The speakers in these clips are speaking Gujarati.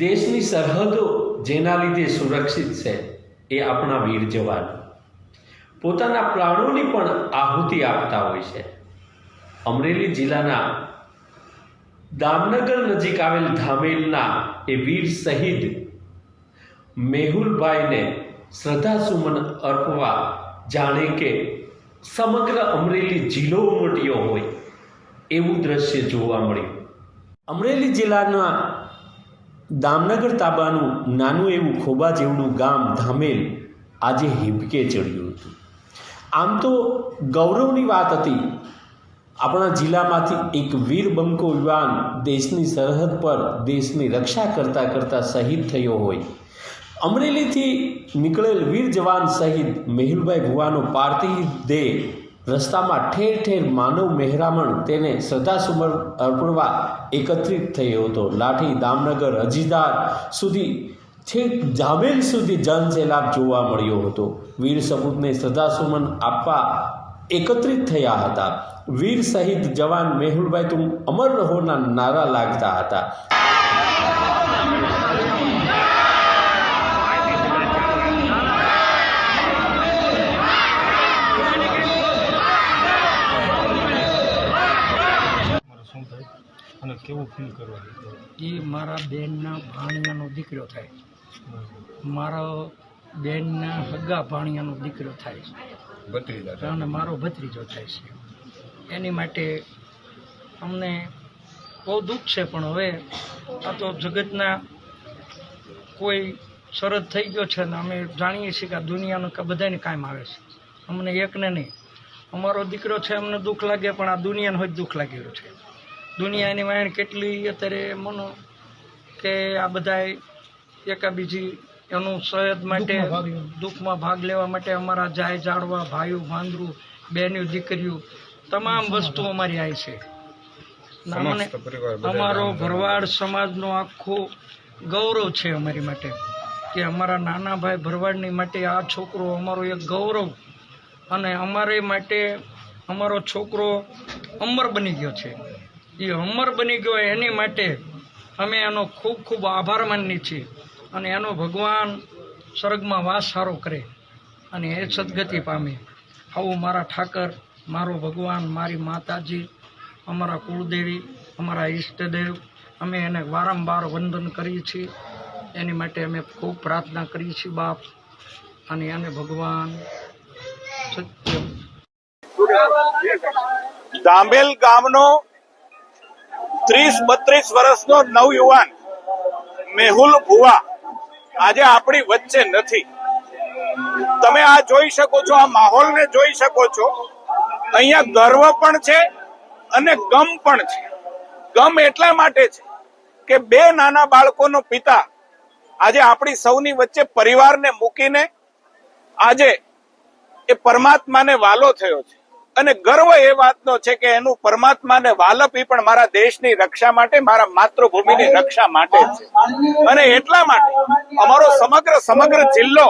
દેશની સરહદો જેના લીધે સુરક્ષિત છે એ આપણા વીર જવાન પોતાના પ્રાણોની પણ આહુતિ આપતા હોય છે। અમરેલી જિલ્લાના દામનગર નજીક આવેલ ધામેલના એ વીર શહીદ મેહુલભાઈને શ્રદ્ધાસુમન અર્પવા જાણે કે સમગ્ર અમરેલી જિલ્લો ઉમટ્યો હોય એવું દ્રશ્ય જોવા મળ્યું। અમરેલી જિલ્લાના દામનગર તાબાનું નાનું એવું ખોબા જેવડું ગામ ધામેલ આજે હિબકે ચડ્યું હતું। આમ તો ગૌરવની વાત હતી, આપણા જિલ્લામાંથી એક વીર બંકો યુવાન દેશની સરહદ પર દેશની રક્ષા કરતાં કરતાં શહીદ થયો હોય। અમરેલીથી નીકળેલ વીર જવાન શહીદ મેહુલભાઈ ભુવાનો પાર્થિવ દેહ રસ્તામાં ઠેર ઠેર માનવ મહેરામણ તેને શ્રદ્ધાસુમન અર્પવા એકત્રિત થયો હતો। લાઠી, દામનગર, હજીદાર સુધી છેક ધામેલ સુધી જનસેલાબ જોવા મળ્યો હતો। વીર સપૂતને શ્રદ્ધાસુમન આપવા એકત્રિત થયા હતા। વીર શહીદ જવાન મેહુલભાઈ તુમ અમર રહોના નારા લાગતા હતા। અને કેવું ફીલ કરવા એ મારા બેનના ભાણિયાનો દીકરો થાય, મારો બેનના હગા ભાણિયાનો દીકરો થાય અને મારો ભત્રીજો થાય છે। એની માટે અમને બહુ દુઃખ છે, પણ હવે આ તો જગતના કોઈ શરત થઈ ગયો છે ને અમે જાણીએ છીએ કે આ દુનિયાનું બધાને કામ આવે છે, અમને એકને નહીં। અમારો દીકરો છે અમને દુઃખ લાગે, પણ આ દુનિયાને હોય દુઃખ લાગેલું છે। દુનિયાની વાણ કેટલી અત્યારે મનો કે આ બધા એકાબીજી એનું સહદ માટે દુઃખમાં ભાગ લેવા માટે અમારા જાય જાડવા ભાઈઓ ભાંદરું બહેનો દીકરીઓ તમામ વસ્તુ અમારી આવી છે। અમને અમારો ભરવાડ સમાજનો આખો ગૌરવ છે અમારી માટે કે અમારા નાના ભાઈ ભરવાડની માટે આ છોકરો અમારો એક ગૌરવ, અને અમારે માટે અમારો છોકરો અમર બની ગયો છે। એ અમર બની ગયો એની માટે અમે એનો ખૂબ ખૂબ આભાર માનીએ છીએ, અને એનો ભગવાન સ્વર્ગમાં વાસ સારો કરે અને એ સદગતિ પામે। આવું મારા ઠાકર, મારો ભગવાન, મારી માતાજી, અમારા કુળદેવી, અમારા ઈષ્ટદેવ, અમે એને વારંવાર વંદન કરીએ છીએ। એની માટે અમે ખૂબ પ્રાર્થના કરીએ છીએ બાપ, અને એને ભગવાન સત્ય। ધામેલ ગામનો 30-32 વર્ષનો નવયુવાન મેહુલ ભુવા આજે આપણી વચ્ચે નથી। તમે આ જોઈ શકો છો, આ માહોલને જોઈ શકો છો। અહીંયા ગર્વ પણ છે અને ગમ પણ છે। ગમ એટલા માટે છે કે બે નાના બાળકોનો પિતા આજે આપણી સૌની વચ્ચે પરિવારને મૂકીને આજે એ પરમાત્માને વાલો થયો છે, અને ગર્વ એ વાતનો છે કે એનું પરમાત્માને વાલપી પણ મારા દેશની રક્ષા માટે, મારા માતૃભૂમિની રક્ષા માટે છે। અને એટલા માટે અમારો સમગ્ર જિલ્લો,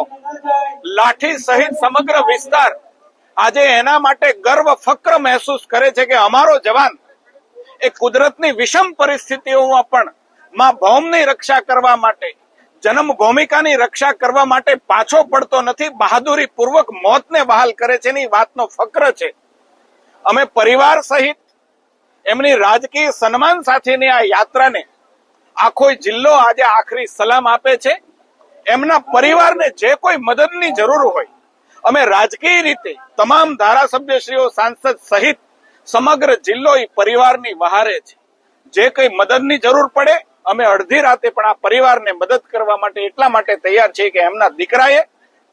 લાઠી સહિત સમગ્ર વિસ્તાર આજે એના માટે ગર્વ ફક્ર મહેસૂસ કરે છે કે અમારો જવાન એ કુદરતની વિષમ પરિસ્થિતિઓમાં પણ માં ભૌમની રક્ષા કરવા માટે, જન્મ ભૂમિકાની રક્ષા કરવા માટે પાછો પડતો નથી, બહાદુરી પૂર્વક મોતને બહાલ કરે છે એની વાતનો ફક્ર છે। અમે પરિવાર સહિત એમની રાજકીય સન્માન સાથેની આ યાત્રાને આખો જિલ્લો આજે આખરી સલામ આપે છે। એમના પરિવારને જે કોઈ મદદની જરૂર હોય, અમે રાજકીય રીતે તમામ ધારાસભ્યશ્રીઓ, સાંસદ સહિત સમગ્ર જિલ્લો એ પરિવારની વહારે છે। જે કઈ મદદની જરૂર પડે અમે અડધી રાતે પણ આ પરિવારને મદદ કરવા માટે એટલા માટે તૈયાર છીએ કે એમના દીકરાએ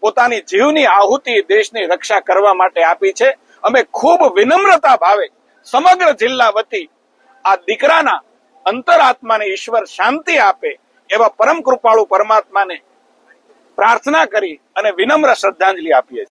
પોતાની જીવની આહુતિ દેશની રક્ષા કરવા માટે આપી છે। અમે ખૂબ વિનમ્રતા ભાવે સમગ્ર જિલ્લા વતી આ દીકરાના અંતરાત્માને ઈશ્વર શાંતિ આપે એવા પરમ કૃપાળુ પરમાત્માને પ્રાર્થના કરી અને વિનમ્ર શ્રદ્ધાંજલિ આપીએ છીએ।